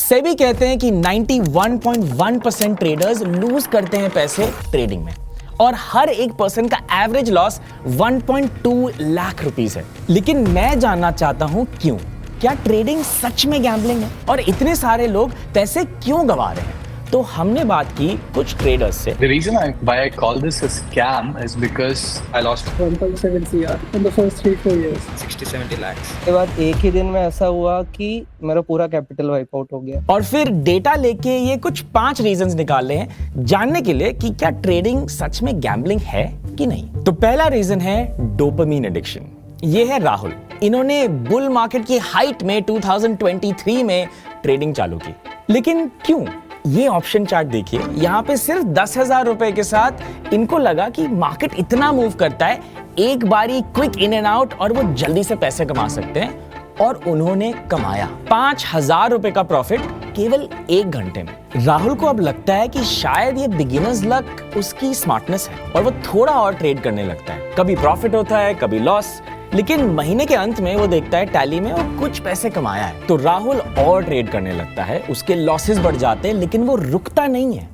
सेबी कहते हैं कि 91.1% ट्रेडर्स लूज करते हैं पैसे ट्रेडिंग में और हर एक पर्सन का एवरेज लॉस 1.2 लाख रुपीस है। लेकिन मैं जानना चाहता हूं क्यों? क्या ट्रेडिंग सच में गैम्बलिंग है और इतने सारे लोग पैसे क्यों गंवा रहे हैं? तो हमने बात की कुछ ट्रेडर्स से। The reason why I call this a scam is because I lost 1.7 CR in the first 3-4 years. 60-70 lakhs। के बाद एक ही दिन में ऐसा हुआ कि मेरा पूरा कैपिटल वाइप आउट हो गया। और फिर डेटा लेके ये कुछ 5 रीजंस निकाले हैं जानने के लिए कि क्या ट्रेडिंग सच में गैम्बलिंग है कि नहीं। तो पहला रीजन है डोपामीन एडिक्शन। ये है राहुल। इन्होंने बुल मार्केट की हाइट में 2023 में ट्रेडिंग चालू की। लेकिन क्यों? ये ऑप्शन चार्ट देखिए, यहाँ पे सिर्फ 10,000 रुपए के साथ इनको लगा कि मार्केट इतना मूव करता है, एक बारी क्विक इन एंड आउट और वो जल्दी से पैसे कमा सकते हैं। और उन्होंने कमाया 5,000 रुपए का प्रॉफिट केवल 1 घंटे में। राहुल को अब लगता है कि शायद ये बिगिनर्स लक उसकी स्मार्टनेस है और वो थोड़ा और ट्रेड करने लगता है। कभी प्रॉफिट होता है, कभी लॉस, लेकिन महीने के अंत में वो देखता है टैली में और कुछ पैसे कमाया है। तो राहुल और ट्रेड करने लगता है, उसके लॉसेस बढ़ जाते हैं, लेकिन वो रुकता नहीं है।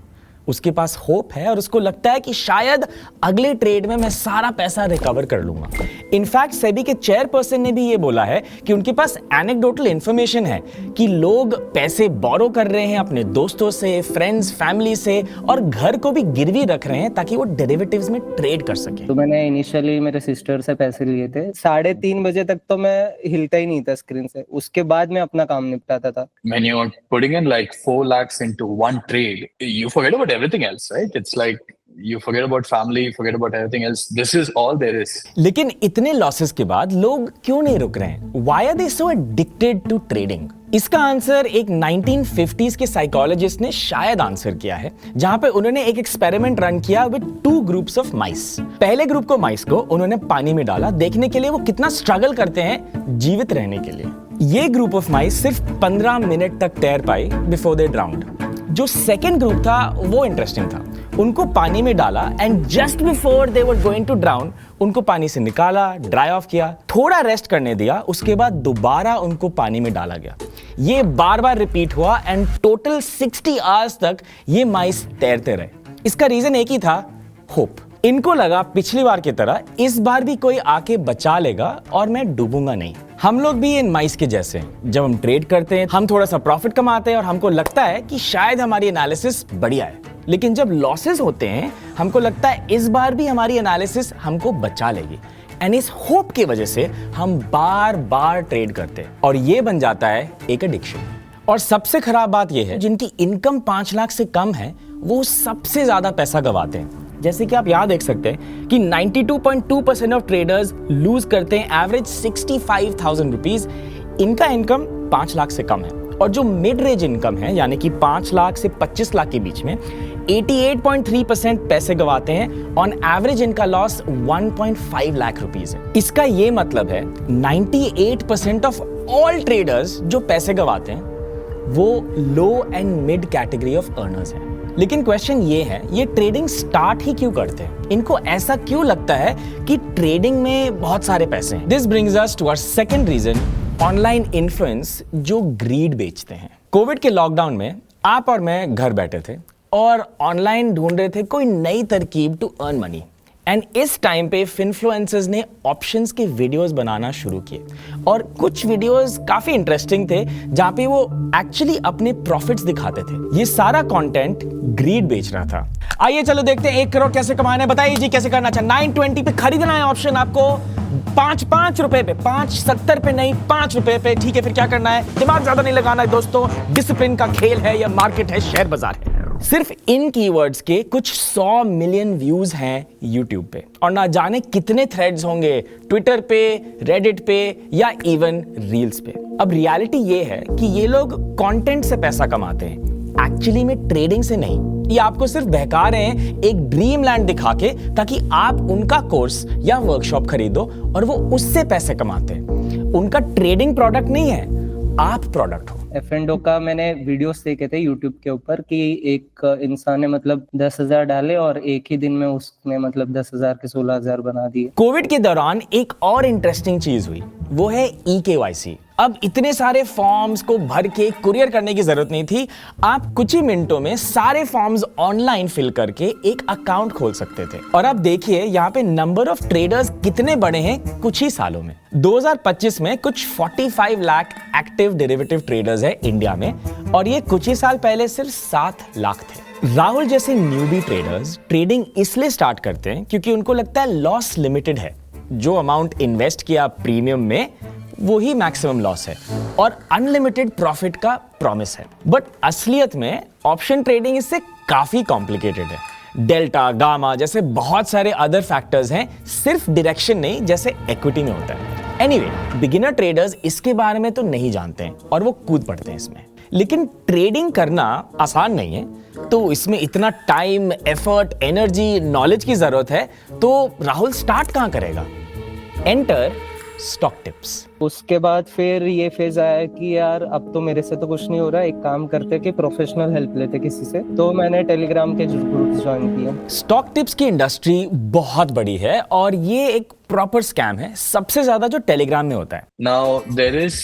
उसके पास होप है और उसको लगता है कि शायद अगले ट्रेड में मैं सारा पैसा रिकवर कर लूंगा। इनफैक्ट सेबी के चेयरपर्सन ने भी ये बोला है कि उनके पास एनेक्डोटल इंफॉर्मेशन है कि लोग पैसे बोरो कर रहे हैं अपने दोस्तों से, फ्रेंड्स, फैमिली से और घर को भी गिरवी रख रहे हैं ताकि वो डेरिवेटिव्स में ट्रेड कर सके। तो मैंने इनिशियली मेरे सिस्टर से पैसे लिए थे। 3:30 बजे तक तो मैं हिलता ही नहीं था स्क्रीन से। उसके बाद मैं अपना काम निपटाता था। when you're putting in like 4 lakhs into one trade, you forget about everything else, right? It's like you forget about family, you forget about everything else. This is all there is. लेकिन इतने losses के बाद लोग क्यों नहीं रुक रहे हैं? Why are they so addicted to trading? इसका आंसर एक 1950s के साइकोलॉजिस्ट ने शायद आंसर किया है, जहां पे उन्होंने एक एक्सपेरिमेंट रन किया विद 2 ग्रुप्स ऑफ माइस। पहले ग्रुप को माइस को उन्होंने पानी में डाला देखने के लिए वो कितना स्ट्रगल करते हैं जीवित रहने के लिए। ये ग्रुप ऑफ माइस सिर्फ 15 मिनट तक तैर पाई बिफोर दे ड्राउन्ड। जो सेकेंड ग्रुप था वो इंटरेस्टिंग था। उनको पानी में डाला and just before they were going to drown उनको पानी से निकाला, ड्राई ऑफ किया, थोड़ा रेस्ट करने दिया, उसके बाद दोबारा उनको पानी में डाला गया। ये बार बार रिपीट हुआ एंड टोटल 60 आवर्स तक ये माइस तैरते रहे। इसका रीजन एक ही था, होप। इनको लगा पिछली बार की तरह इस बार भी कोई आके बचा लेगा और मैं डूबूंगा नहीं। हम लोग भी इन माइस के जैसे हैं। जब हम ट्रेड करते हैं हम थोड़ा सा प्रॉफिट कमाते हैं और हमको लगता है कि शायद हमारी एनालिसिस बढ़िया है, लेकिन जब लॉसेस होते हैं हमको लगता है इस बार भी हमारी एनालिसिस हमको बचा लेगी। एंड इस होप की वजह से हम बार बार ट्रेड करते हैं और ये बन जाता है एक एडिक्शन। और सबसे खराब बात यह है जिनकी इनकम 5 लाख से कम है वो सबसे ज्यादा पैसा गवाते हैं। जैसे कि आप यहां देख सकते हैं कि 92.2% ऑफ ट्रेडर्स लूज करते हैं एवरेज 65,000 रुपीज। इनका इनकम 5 लाख से कम है और जो मिड रेंज इनकम है यानी कि 5 लाख से 25 लाख के बीच में 88.3% पैसे गवाते हैं। ऑन एवरेज इनका लॉस 1.5 लाख रुपीज है। इसका ये मतलब है 98% ऑफ ऑल ट्रेडर्स जो पैसे गवाते हैं वो low and mid category of earners हैं। लेकिन क्वेश्चन ये है, ये ट्रेडिंग स्टार्ट ही क्यों करते हैं? इनको ऐसा क्यों लगता है कि ट्रेडिंग में बहुत सारे पैसे हैं? This brings us to our second reason, online influence जो ग्रीड बेचते हैं। कोविड के लॉकडाउन में आप और मैं घर बैठे थे और ऑनलाइन ढूंढ रहे थे कोई नई तरकीब टू अर्न मनी। एंड इस टाइम पे इन्फ्लुएंसर्स ने ऑप्शंस के वीडियोस बनाना शुरू किए और कुछ वीडियोस काफी इंटरेस्टिंग थे जहां पे वो एक्चुअली अपने प्रॉफिट्स दिखाते थे। ये सारा कंटेंट ग्रीड बेच रहा था। आइए चलो देखते हैं 1 करोड़ कैसे कमाना है। बताइए जी कैसे करना चाहिए। 920 पे खरीदना है ऑप्शन आपको, 5 रुपए पे, 5.70 पे नहीं, 5 रुपए पे। ठीक है, फिर क्या करना है? दिमाग ज्यादा नहीं लगाना है दोस्तों, डिसिप्लिन का खेल है, या मार्केट है, शेयर बाजार है। सिर्फ इन कीवर्ड्स के कुछ 100 मिलियन व्यूज हैं यूट्यूब पे और ना जाने कितने थ्रेड्स होंगे ट्विटर पे, रेडिट पे या इवन रील्स पे। अब रियलिटी ये है कि ये लोग कंटेंट से पैसा कमाते हैं, एक्चुअली में ट्रेडिंग से नहीं। ये आपको सिर्फ बहका रहे हैं एक ड्रीम लैंड दिखा के ताकि आप उनका कोर्स या वर्कशॉप खरीदो और वो उससे पैसे कमाते हैं। उनका ट्रेडिंग प्रोडक्ट नहीं है, आप प्रोडक्ट हो। F&O का मैंने वीडियोस देखे थे यूट्यूब के ऊपर कि एक इंसान ने मतलब 10,000 डाले और एक ही दिन में उसने मतलब 10,000 के 16,000 बना दिए। कोविड के दौरान एक और इंटरेस्टिंग चीज हुई, वो है EKYC अब इतने सारे फॉर्म्स को भर के कुरियर करने की जरूरत नहीं थी। आप कुछ ही मिनटों में सारे फॉर्म्स ऑनलाइन फिल करके एक अकाउंट खोल सकते थे। और अब देखिए यहाँ पे नंबर ऑफ ट्रेडर्स कितने बढ़े हैं कुछ ही सालों में। 2025 में कुछ 45 लाख एक्टिव डेरिवेटिव ट्रेडर्स है इंडिया में, और ये कुछ ही साल पहले सिर्फ 7 लाख थे। राहुल जैसे न्यूबी ट्रेडर्स ट्रेडिंग इसलिए स्टार्ट करते हैं क्योंकि उनको लगता है लॉस लिमिटेड है। जो अमाउंट इन्वेस्ट किया प्रीमियम में वो ही मैक्सिमम लॉस है और अनलिमिटेड प्रॉफिट का प्रॉमिस है। बट असलियत में ऑप्शन ट्रेडिंग इससे काफी कॉम्प्लिकेटेड है। डेल्टा, गामा जैसे बहुत सारे अदर फैक्टर्स हैं, सिर्फ डायरेक्शन नहीं जैसे इक्विटी में होता है। एनीवे, बिगिनर ट्रेडर्स इसके बारे में तो नहीं जानते हैं और वो कूद पड़ते हैं इसमें। लेकिन ट्रेडिंग करना आसान नहीं है, तो इसमें इतना टाइम, एफर्ट, एनर्जी, नॉलेज की जरूरत है। तो राहुल स्टार्ट कहां करेगा? Enter stock tips. उसके बाद फिर ये फेज आया कि यार अब तो मेरे से तो कुछ नहीं हो रहा, एक काम करते कि प्रोफेशनल हेल्प लेते किसी से। तो मैंने टेलीग्राम के ग्रुप्स ज्वाइन किए। स्टॉक टिप्स की इंडस्ट्री बहुत बड़ी है और ये एक प्रॉपर स्कैम है, सबसे ज्यादा जो टेलीग्राम में होता है। Now there is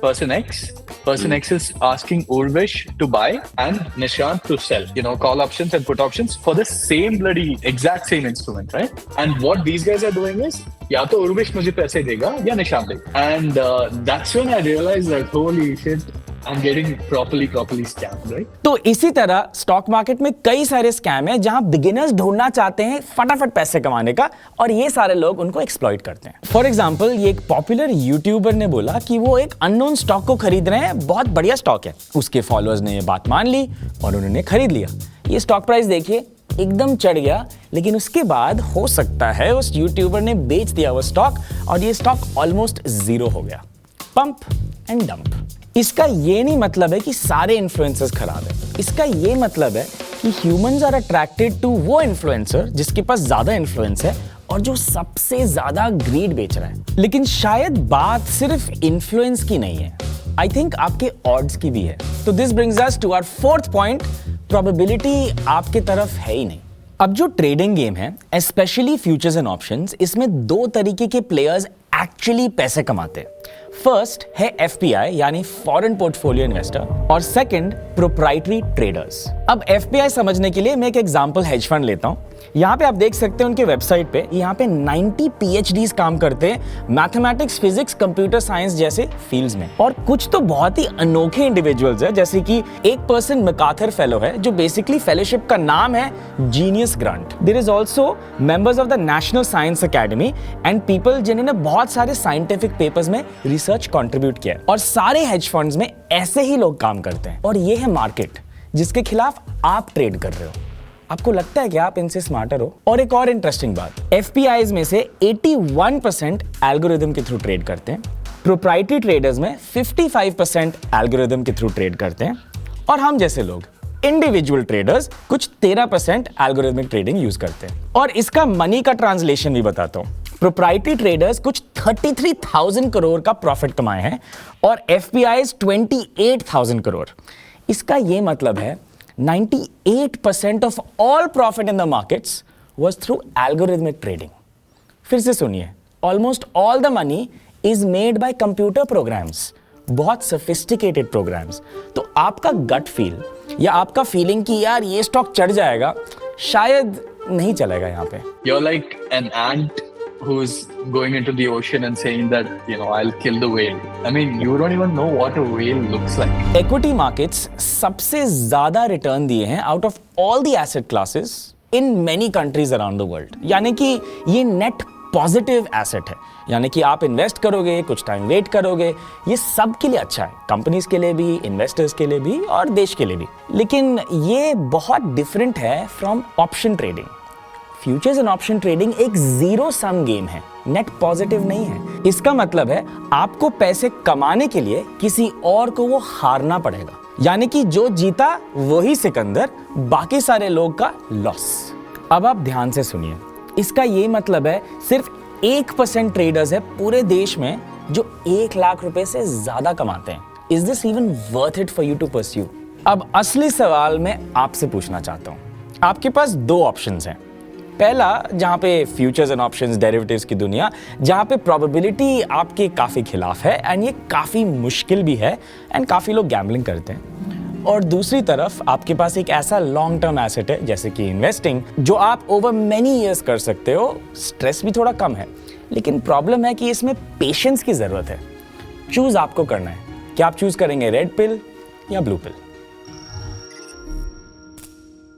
person X. Person X is asking Urvish to buy and Nishant to sell. You know, call options and put options for the same bloody exact same instrument, right? And what these guys are doing is, या तो Urvish मुझे पैसे देगा या निशांत देगा. And that's when I realized that holy shit, I'm getting properly scammed, right? तो इसी तरह स्टॉक मार्केट में कई सारे स्कैम हैं जहां बिगिनर्स ढूंढना चाहते हैं फटाफट पैसे कमाने का, और ये सारे लोग उनको एक्सप्लॉइट करते हैं। फॉर एग्जांपल, ये एक पॉपुलर यूट्यूबर ने बोला कि वो एक अननोन स्टॉक को खरीद रहे हैं, बहुत बढ़िया स्टॉक है। उसके फॉलोअर्स ने ये बात मान ली और उन्होंने खरीद लिया। ये स्टॉक प्राइस देखिए एकदम चढ़ गया, लेकिन उसके बाद हो सकता है उस यूट्यूबर ने बेच दिया वो स्टॉक और ये स्टॉक ऑलमोस्ट जीरो हो गया। Pump and dump. इसका ये नहीं मतलब है कि सारे इन्फ्लुएंसर्स खराब है, इसका ये मतलब है कि ह्यूमंस आर अट्रैक्टेड टू वो इन्फ्लुएंसर जिसके पास ज्यादा इन्फ्लुएंस है और जो सबसे ज्यादा ग्रीड बेच रहा है। लेकिन शायद बात सिर्फ इन्फ्लुएंस की नहीं है, आई थिंक आपके ऑड्स की भी है। तो this brings us to our fourth point, probability आपके तरफ है ही नहीं। अब जो ट्रेडिंग गेम है, स्पेशली फ्यूचर्स एंड ऑप्शंस, इसमें दो तरीके के प्लेयर्स एक्चुअली पैसे कमाते हैं। फर्स्ट है एफपीआई यानी फॉरेन पोर्टफोलियो इन्वेस्टर, और सेकंड प्रोप्राइटरी ट्रेडर्स। अब एफपीआई समझने के लिए मैं एक एग्जांपल हेज फंड लेता हूं। यहाँ पे आप देख सकते हैं उनके वेबसाइट पे, यहाँ पे 90 पीएचडीज काम करते हैं मैथमेटिक्स, फिजिक्स, कंप्यूटर साइंस जैसे फील्ड्स में। और कुछ तो बहुत ही अनोखे इंडिविजुअल्स हैं, जैसे कि एक पर्सन मैकार्थर फेलो है, जो बेसिकली फेलोशिप का नाम है genius grant. There is also members of the National Science Academy and people जिन्होंने बहुत सारे साइंटिफिक पेपर्स में रिसर्च कंट्रीब्यूट किया है। और सारे हेज फंड्स में ऐसे ही लोग काम करते हैं। और ये है मार्केट जिसके खिलाफ आप ट्रेड कर रहे हो। आपको लगता है कि आप इनसे स्मार्टर हो? और एक और इंटरेस्टिंग बात, एफपीआईज में से 81% एल्गोरिदम के थ्रू ट्रेड करते हैं, प्रोप्राइटरी ट्रेडर्स में 55% एल्गोरिदम के थ्रू ट्रेड करते हैं, और हम जैसे लोग इंडिविजुअल ट्रेडर्स कुछ 13% एल्गोरिथमिक ट्रेडिंग यूज करते हैं। और इसका मनी का ट्रांसलेशन भी बताता हूं। प्रोप्राइटरी ट्रेडर्स कुछ 33,000 करोड़ का प्रॉफिट कमाए हैं और एफपीआईज 28,000 करोड़। इसका यह मतलब है 98% of all profit in the markets was through algorithmic trading. फिर से सुनिए, almost all the money is made by computer programs, बहुत sophisticated programs। तो आपका gut feel या आपका feeling कि यार ये स्टॉक चढ़ जाएगा, शायद नहीं चलेगा यहाँ पे। You're like an ant who's going into the ocean and saying that, you know, I'll kill the whale. I mean, you don't even know what a whale looks like. Equity markets सबसे ज्यादा return दिए हैं out of all the asset classes in many countries around the world। यानी कि ये net positive asset है, यानी कि आप इन्वेस्ट करोगे, कुछ टाइम वेट करोगे, ये सब के लिए अच्छा है, कंपनीज के लिए भी, इन्वेस्टर्स के लिए भी और देश के लिए भी। लेकिन ये बहुत डिफरेंट है from option trading. Futures and option trading एक जीरो सम गेम है, नेट पॉजिटिव नहीं है। इसका मतलब है आपको पैसे कमाने के लिए किसी और को वो हारना पड़ेगा, यानी कि जो जीता वही सिकंदर, बाकी सारे लोग का लॉस। अब आप ध्यान से सुनिए, इसका ये मतलब है सिर्फ 1% ट्रेडर्स है पूरे देश में जो 1 लाख रुपए से ज्यादा कमाते हैं। Is this even worth it for you to pursue? अब असली सवाल मैं आपसे पूछना चाहता हूं। आपके पास दो ऑप्शंस हैं, पहला, जहां पे फ्यूचर्स एंड ऑप्शंस, डेरिवेटिव्स की दुनिया, जहां पे प्रोबेबिलिटी आपके काफी खिलाफ है एंड ये काफी मुश्किल भी है एंड काफी लोग गैम्बलिंग करते हैं। और दूसरी तरफ आपके पास एक ऐसा लॉन्ग टर्म एसेट है जैसे कि इन्वेस्टिंग, जो आप ओवर मेनी इयर्स कर सकते हो, स्ट्रेस भी थोड़ा कम है, लेकिन प्रॉब्लम है कि इसमें पेशेंस की जरूरत है। चूज आपको करना है कि आप चूज करेंगे रेड पिल या ब्लू पिल।